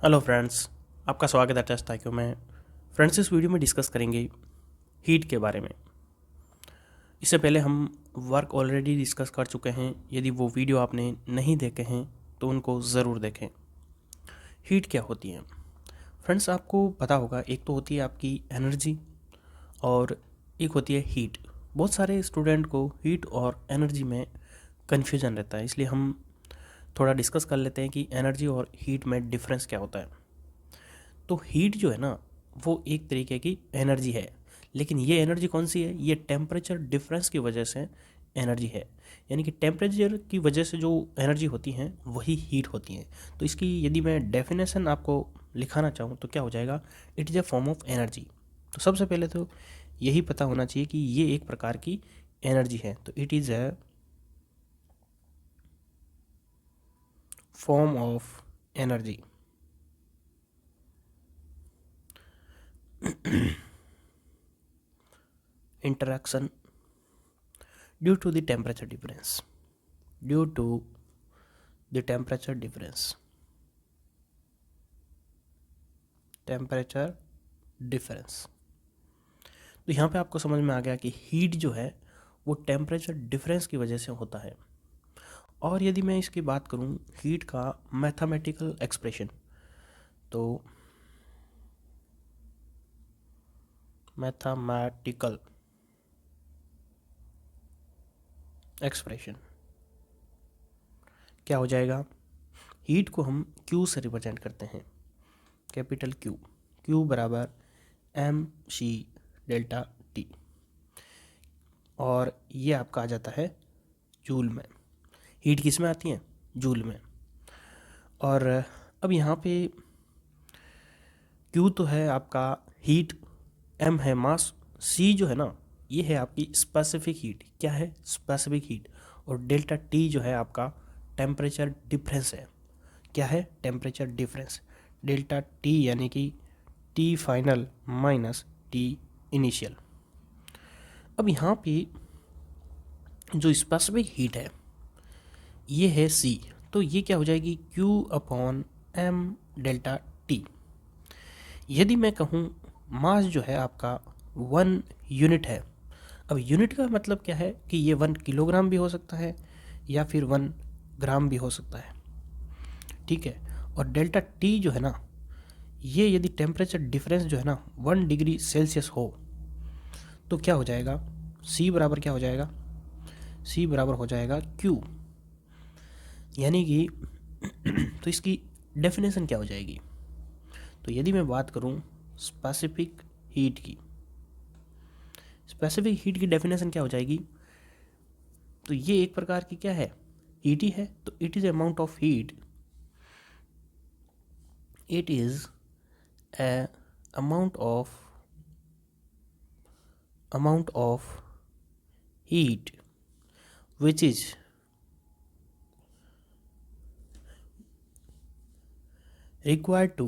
Hello friends, आपका स्वागत है टेस्ट ताकि में। फ्रेंड्स, इस वीडियो में डिस्कस करेंगे हीट के बारे में। इससे पहले हम वर्क ऑलरेडी डिस्कस कर चुके हैं। यदि वो वीडियो आपने नहीं देखे हैं तो उनको ज़रूर देखें। हीट क्या होती है फ्रेंड्स, आपको पता होगा। एक तो होती है आपकी एनर्जी और एक होती है हीट। बहुत सारे स्टूडेंट को हीट और एनर्जी में कन्फ्यूजन रहता है, इसलिए हम थोड़ा डिस्कस कर लेते हैं कि एनर्जी और हीट में डिफरेंस क्या होता है। तो हीट जो है ना, वो एक तरीके की एनर्जी है, लेकिन ये एनर्जी कौन सी है? ये टेम्परेचर डिफरेंस की वजह से एनर्जी है। यानी कि टेम्परेचर की वजह से जो एनर्जी होती हैं वही हीट होती हैं। तो इसकी यदि मैं डेफिनेशन आपको लिखाना चाहूँ तो क्या हो जाएगा? It is a form of energy. तो सबसे पहले तो यही पता होना चाहिए कि ये एक प्रकार की एनर्जी है। तो it is a form of energy. Interaction due to the temperature difference, due to the temperature difference, temperature difference। तो यहाँ पे आपको समझ में आ गया कि हीट जो है वो टेम्परेचर डिफरेंस की वजह से होता है। और यदि मैं इसकी बात करूँ हीट का मैथमेटिकल एक्सप्रेशन, तो मैथमेटिकल एक्सप्रेशन क्या हो जाएगा? हीट को हम Q से रिप्रेजेंट करते हैं, कैपिटल Q। Q बराबर mc डेल्टा T, और ये आपका आ जाता है जूल में। हीट किस में आती है? जूल में। और अब यहाँ पे Q तो है आपका हीट, M है मास, C जो है ना ये है आपकी स्पेसिफिक हीट। क्या है? Specific heat. और डेल्टा T जो है आपका टेम्परेचर डिफरेंस है। क्या है? Temperature difference. डेल्टा T यानी कि T final minus T initial. अब यहाँ पे जो स्पेसिफिक हीट है ये है C। तो ये क्या हो जाएगी? Q upon M delta T। यदि मैं कहूँ मास जो है आपका 1 यूनिट है। अब यूनिट का मतलब क्या है कि ये 1 किलोग्राम भी हो सकता है या फिर 1 ग्राम भी हो सकता है, ठीक है। और डेल्टा टी जो है ना, ये यदि टेम्परेचर डिफरेंस जो है ना 1 डिग्री सेल्सियस हो तो क्या हो जाएगा? सी बराबर क्या हो जाएगा? सी बराबर हो जाएगा क्यू। यानी कि तो इसकी डेफिनेशन क्या हो जाएगी? तो यदि मैं बात करूं स्पेसिफिक हीट की, स्पेसिफिक हीट की डेफिनेशन क्या हो जाएगी? तो ये एक प्रकार की क्या है? हीट ही है। तो it is amount of heat, it is a amount of heat which is required to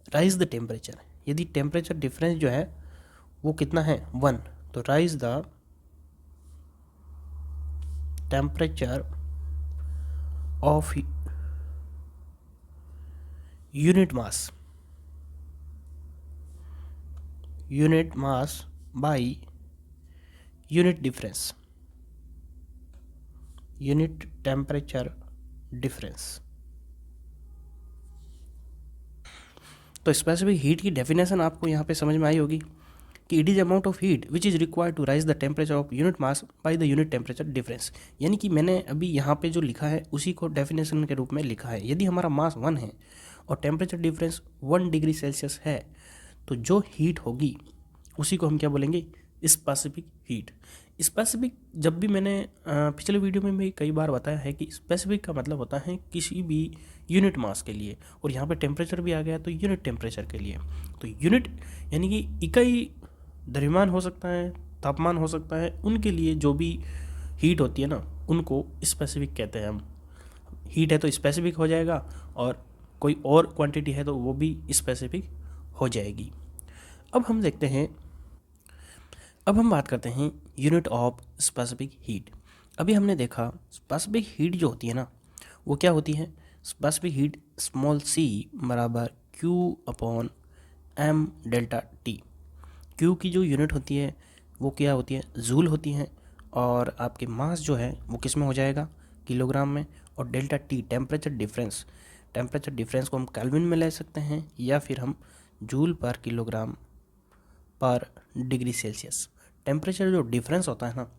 rise the temperature। यदि टेम्परेचर डिफरेंस जो है वो कितना है? 1, तो rise the temperature of unit mass by unit difference, unit temperature difference. तो specific heat की definition आपको यहाँ पे समझ में आई होगी कि it is amount of heat which is required to rise the temperature of unit mass by the unit temperature difference. यानी कि मैंने अभी यहाँ पे जो लिखा है उसी को डेफिनेशन के रूप में लिखा है। यदि हमारा मास 1 है और टेम्परेचर डिफरेंस 1 डिग्री सेल्सियस है तो जो हीट होगी उसी को हम क्या बोलेंगे? Specific heat. स्पेसिफिक जब भी मैंने पिछले वीडियो में भी कई बार बताया है कि स्पेसिफिक का मतलब होता है किसी भी यूनिट मास के लिए, और यहाँ पे टेम्परेचर भी आ गया तो यूनिट टेम्परेचर के लिए। तो यूनिट यानी कि इकाई द्रव्यमान हो सकता है, तापमान हो सकता है, उनके लिए जो भी हीट होती है ना उनको स्पेसिफिक कहते हैं हम। हीट है तो स्पेसिफिक हो जाएगा, और कोई और क्वांटिटी है तो वो भी स्पेसिफिक हो जाएगी। अब हम देखते हैं, अब हम बात करते हैं यूनिट ऑफ स्पेसिफिक हीट। अभी हमने देखा स्पेसिफिक हीट जो होती है ना वो क्या होती है? स्पेसिफिक हीट स्मॉल सी बराबर Q upon M delta T. Q की जो यूनिट होती है वो क्या होती है? जूल होती है, और आपके मास जो है वो किस में हो जाएगा? किलोग्राम में। और delta T temperature difference, temperature difference को हम केल्विन में ले सकते हैं, या फिर हम जूल पर किलोग्राम पर डिग्री सेल्सियस। टेम्परेचर जो डिफरेंस होता है ना,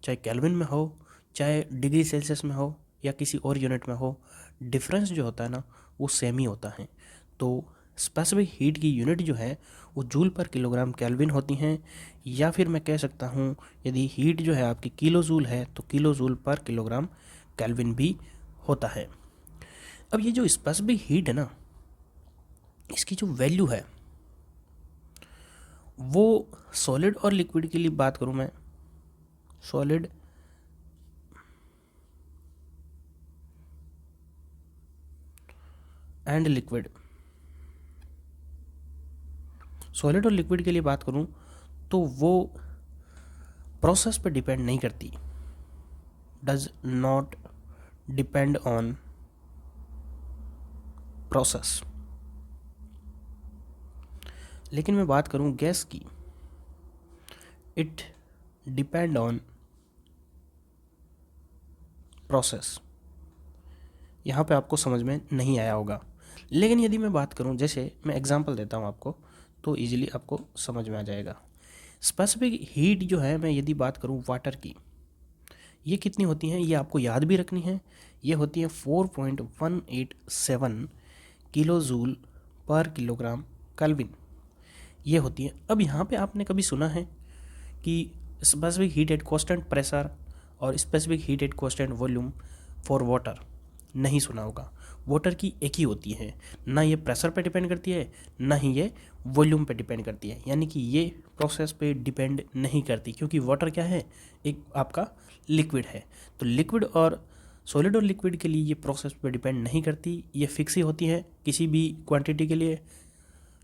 चाहे केल्विन में हो, चाहे डिग्री सेल्सियस में हो, या किसी और यूनिट में हो, डिफरेंस जो होता है ना वो सेम ही होता है। तो स्पेसिफिक हीट की यूनिट जो है वो जूल पर किलोग्राम केल्विन होती हैं, या फिर मैं कह सकता हूँ यदि हीट जो है आपकी किलो जूल है तो किलो जूल पर किलोग्राम केल्विन भी होता है। अब ये जो स्पेसिफिक हीट है ना, इसकी जो वैल्यू है वो सॉलिड और लिक्विड के लिए बात करूँ मैं, सॉलिड एंड लिक्विड, सॉलिड और लिक्विड के लिए बात करूं तो वो प्रोसेस पे डिपेंड नहीं करती, does not depend on process. लेकिन मैं बात करूं गैस की, इट डिपेंड ऑन प्रोसेस। यहाँ पे आपको समझ में नहीं आया होगा, लेकिन यदि मैं बात करूं, जैसे मैं एग्जांपल देता हूं आपको तो इजीली आपको समझ में आ जाएगा। स्पेसिफिक हीट जो है, मैं यदि बात करूं वाटर की, ये कितनी होती हैं ये आपको याद भी रखनी है। ये होती है 4.187 किलो जूल पर किलोग्राम केल्विन, ये होती है। अब यहाँ पे आपने कभी सुना है कि specific heat at constant pressure और specific heat at constant volume for water? नहीं सुना होगा। वाटर की एक ही होती है, ना ये प्रेशर पे डिपेंड करती है, ना ही ये वॉल्यूम पे डिपेंड करती है, यानी कि ये प्रोसेस पे डिपेंड नहीं करती, क्योंकि वाटर क्या है? एक आपका लिक्विड है। तो लिक्विड और सॉलिड और लिक्विड के लिए ये प्रोसेस पे डिपेंड नहीं करती, ये फिक्स ही होती है किसी भी क्वांटिटी के लिए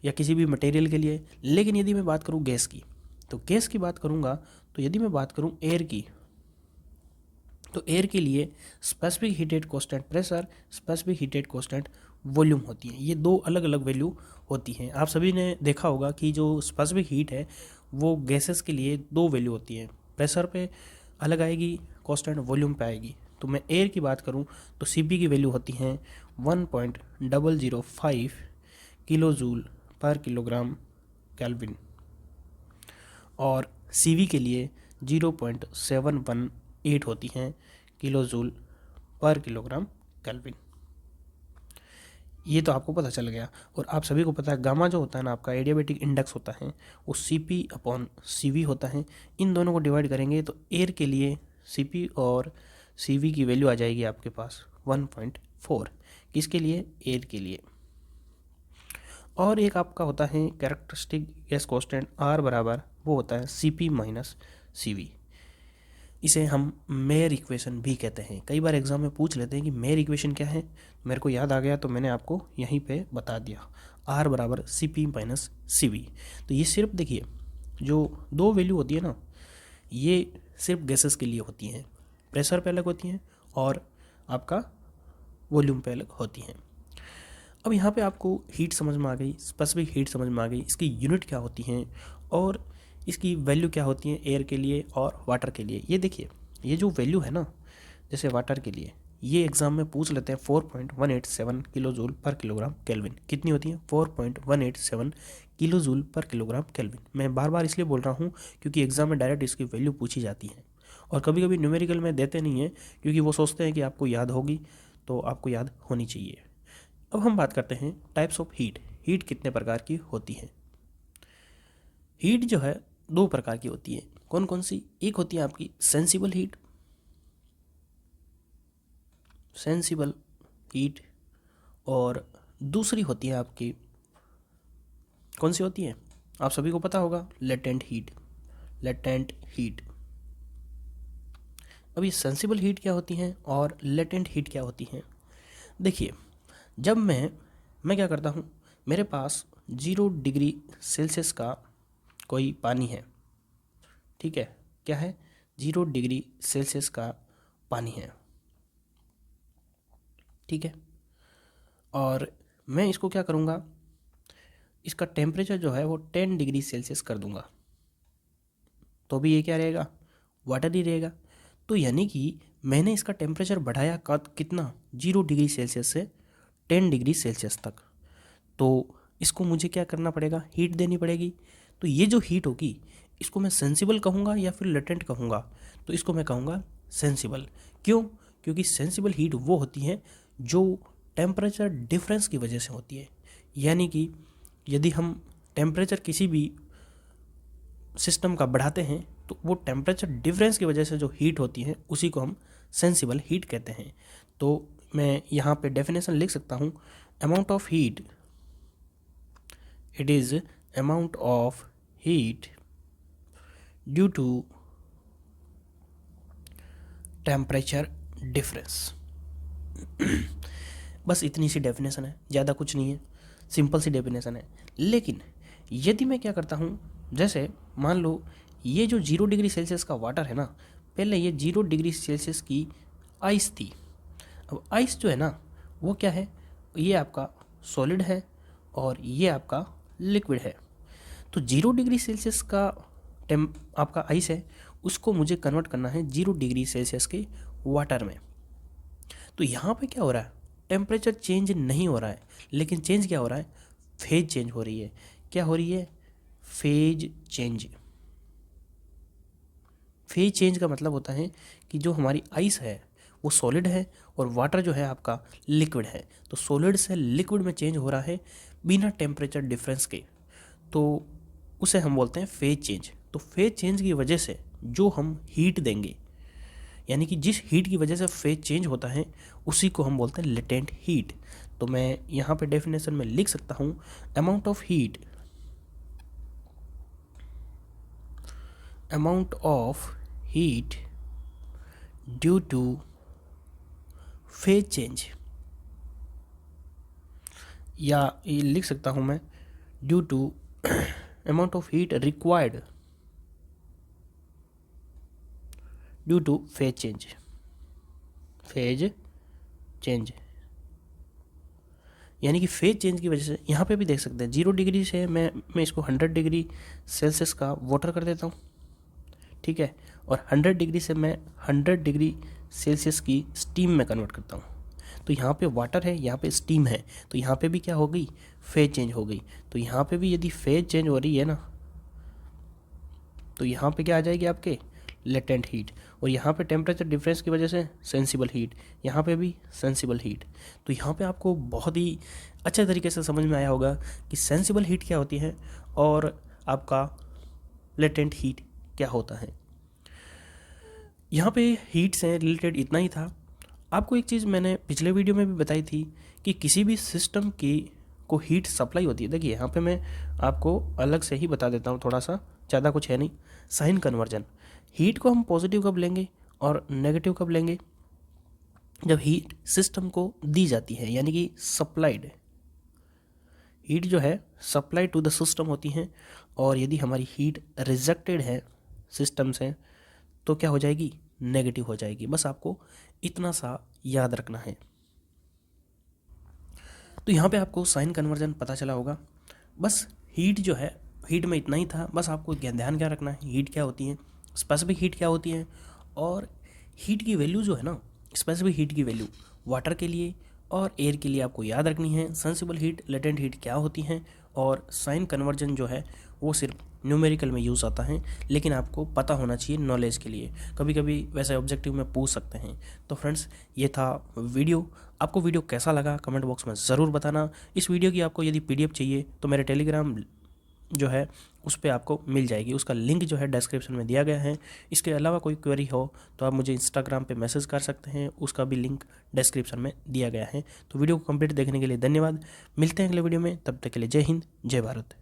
या किसी भी मटेरियल के लिए। लेकिन यदि मैं बात करूँ गैस की, तो गैस की बात करूँगा तो यदि मैं बात करूँ एयर की, तो एयर के लिए specific heat at constant pressure, specific heat at constant volume होती है। ये दो अलग अलग वैल्यू होती हैं। आप सभी ने देखा होगा कि जो स्पेसिफिक हीट है वो गैसेस के लिए दो वैल्यू होती है, प्रेशर पे अलग आएगी, कांस्टेंट वॉल्यूम पे आएगी। तो मैं एयर की बात करूं तो सीपी की वैल्यू होती हैं 1.005 किलो जूल पर किलोग्राम केल्विन, और सीवी के लिए 0.718 होती हैं किलो जूल पर किलोग्राम केल्विन। ये तो आपको पता चल गया। और आप सभी को पता है गामा जो होता है ना आपका एडियाबेटिक इंडेक्स होता है, वो सीपी अपॉन सीवी होता है। इन दोनों को डिवाइड करेंगे तो एयर के लिए सीपी और सीवी की वैल्यू आ जाएगी आपके पास 1.4। किसके लिए? एयर के लिए। और एक आपका होता है कैरेक्टरिस्टिक गैस कांस्टेंट आर बराबर, वो होता है सीपी माइनस सीवी। इसे हम मेयर इक्वेशन भी कहते हैं। कई बार एग्जाम में पूछ लेते हैं कि मेयर इक्वेशन क्या है, मेरे को याद आ गया तो मैंने आपको यहीं पे बता दिया, आर बराबर C P minus C V. तो ये सिर्फ देखिए, जो दो वैल्यू होती है ना, ये सिर्फ गैसेस के लिए होती हैं, प्रेशर पे अलग होती हैं और आपका वॉल्यूम पे अलग होती हैं। अब यहाँ पे आपको हीट समझ में आ गई, स्पेसिफिक हीट समझ में आ गई, इसकी यूनिट क्या होती हैं और इसकी वैल्यू क्या होती है एयर के लिए और वाटर के लिए। ये देखिए, ये जो वैल्यू है ना, जैसे वाटर के लिए ये एग्जाम में पूछ लेते हैं 4.187 किलो जूल पर किलोग्राम केल्विन। कितनी होती है? 4.187 किलो जूल पर किलोग्राम केल्विन। मैं बार बार इसलिए बोल रहा हूँ क्योंकि एग्जाम में डायरेक्ट इसकी वैल्यू पूछी जाती है, और कभी कभी न्यूमेरिकल में देते नहीं हैं क्योंकि वो सोचते हैं कि आपको याद होगी, तो आपको याद होनी चाहिए। अब हम बात करते हैं टाइप्स ऑफ हीट। हीट कितने प्रकार की होती है? हीट जो है दो प्रकार की होती है। कौन कौन सी? एक होती है आपकी सेंसिबल हीट, सेंसिबल हीट, और दूसरी होती है आपकी, कौन सी होती है? आप सभी को पता होगा, लेटेंट हीट, लेटेंट हीट। अब ये सेंसिबल हीट क्या होती हैं और लेटेंट हीट क्या होती हैं? देखिए, जब मैं क्या करता हूँ, मेरे पास 0 डिग्री सेल्सियस का कोई पानी है, ठीक है, क्या है? 0 डिग्री सेल्सियस का पानी है। ठीक है। और मैं इसको क्या करूँगा, इसका टेम्परेचर जो है वो 10 डिग्री सेल्सियस कर दूंगा, तो भी ये क्या रहेगा, वाटर ही रहेगा। तो यानी कि मैंने इसका टेम्परेचर बढ़ाया कितना, 0 डिग्री सेल्सियस से 10 डिग्री सेल्सियस तक। तो इसको मुझे क्या करना पड़ेगा, हीट देनी पड़ेगी। तो ये जो हीट होगी इसको मैं सेंसिबल कहूँगा या फिर लेटेंट कहूँगा, तो इसको मैं कहूँगा सेंसिबल। क्यों? क्योंकि सेंसिबल हीट वो होती है जो टेम्परेचर डिफरेंस की वजह से होती है। यानी कि यदि हम टेम्परेचर किसी भी सिस्टम का बढ़ाते हैं तो वो टेम्परेचर डिफरेंस की वजह से जो हीट होती है उसी को हम सेंसिबल हीट कहते हैं। तो मैं यहाँ पे डेफिनेशन लिख सकता हूँ, amount of heat, it is amount of heat due to temperature difference. बस इतनी सी डेफिनेशन है, ज़्यादा कुछ नहीं है, सिंपल सी डेफिनेशन है। लेकिन यदि मैं क्या करता हूँ, जैसे मान लो ये जो 0 डिग्री सेल्सियस का वाटर है ना, पहले ये 0 डिग्री सेल्सियस की आइस थी। अब आइस जो है ना वो क्या है, ये आपका सॉलिड है और ये आपका लिक्विड है। तो 0 डिग्री सेल्सियस का आपका आइस है, उसको मुझे कन्वर्ट करना है 0 डिग्री सेल्सियस के वाटर में। तो यहाँ पे क्या हो रहा है, टेम्परेचर चेंज नहीं हो रहा है, लेकिन चेंज क्या हो रहा है, फेज चेंज हो रही है। क्या हो रही है, फेज चेंज। फेज चेंज का मतलब होता है कि जो हमारी आइस है वो सॉलिड है और वाटर जो है आपका लिक्विड है। तो सॉलिड से लिक्विड में चेंज हो रहा है बिना टेम्परेचर डिफरेंस के, तो उसे हम बोलते हैं फेज चेंज। तो फेज चेंज की वजह से जो हम हीट देंगे, यानी कि जिस हीट की वजह से फेज चेंज होता है उसी को हम बोलते हैं लेटेंट हीट। तो मैं यहाँ पे डेफिनेशन में लिख सकता हूँ, amount of heat, amount of heat due to phase change, या ये लिख सकता हूँ मैं due to amount of heat required due to phase change. Phase change यानी कि फेज चेंज की वजह से, यहाँ पे भी देख सकते हैं 0 डिग्री से मैं इसको 100 डिग्री सेल्सियस का वाटर कर देता हूँ, ठीक है। और 100 डिग्री से मैं 100 डिग्री सेल्सियस की स्टीम में कन्वर्ट करता हूँ। तो यहाँ पे वाटर है, यहाँ पे स्टीम है, तो यहाँ पे भी क्या हो गई, फेज चेंज हो गई। तो यहाँ पे भी यदि फेज चेंज हो रही है ना, तो यहाँ पे क्या आ जाएगी आपके, लेटेंट हीट। और यहाँ पे टेम्परेचर डिफरेंस की वजह से सेंसिबल हीट, यहाँ पे भी सेंसिबल हीट। तो यहाँ पे आपको बहुत ही अच्छे तरीके से समझ में आया होगा कि सेंसिबल हीट क्या होती है और आपका लेटेंट हीट क्या होता है। यहाँ पे हीट से रिलेटेड इतना ही था। आपको एक चीज़ मैंने पिछले वीडियो में भी बताई थी कि किसी भी सिस्टम की को हीट सप्लाई होती है। देखिए यहाँ पे मैं आपको अलग से ही बता देता हूँ, थोड़ा सा, ज़्यादा कुछ है नहीं। साइन कन्वर्जन, हीट को हम पॉजिटिव कब लेंगे और नेगेटिव कब लेंगे, जब हीट सिस्टम को दी जाती है, यानी कि सप्लाइड हीट जो है सप्लाई टू द सिस्टम होती है। और यदि हमारी हीट रिजेक्टेड है सिस्टम से तो क्या हो जाएगी, नेगेटिव हो जाएगी। बस आपको इतना सा याद रखना है। तो यहाँ पे आपको साइन कन्वर्जन पता चला होगा। बस हीट जो है, हीट में इतना ही था। बस आपको ध्यान क्या रखना है, हीट क्या होती है, स्पेसिफिक हीट क्या होती है, और हीट की वैल्यू जो है ना, स्पेसिफिक हीट की वैल्यू वाटर के लिए और एयर के लिए आपको याद रखनी है। सेंसिबल हीट, लेटेंट हीट क्या होती हैं, और साइन कन्वर्जन जो है वो सिर्फ न्यूमेरिकल में यूज़ आता है, लेकिन आपको पता होना चाहिए नॉलेज के लिए। कभी कभी वैसे ऑब्जेक्टिव में पूछ सकते हैं। तो फ्रेंड्स, ये था वीडियो। आपको वीडियो कैसा लगा कमेंट बॉक्स में ज़रूर बताना। इस वीडियो की आपको यदि PDF चाहिए तो मेरे टेलीग्राम जो है उस पर आपको मिल जाएगी, उसका लिंक जो है डिस्क्रिप्शन में दिया गया है। इसके अलावा कोई क्वेरी हो तो आप मुझे इंस्टाग्राम पे मैसेज कर सकते हैं, उसका भी लिंक डिस्क्रिप्शन में दिया गया है। तो वीडियो को कंप्लीट देखने के लिए धन्यवाद। मिलते हैं अगले वीडियो में, तब तक के लिए जय हिंद, जय भारत।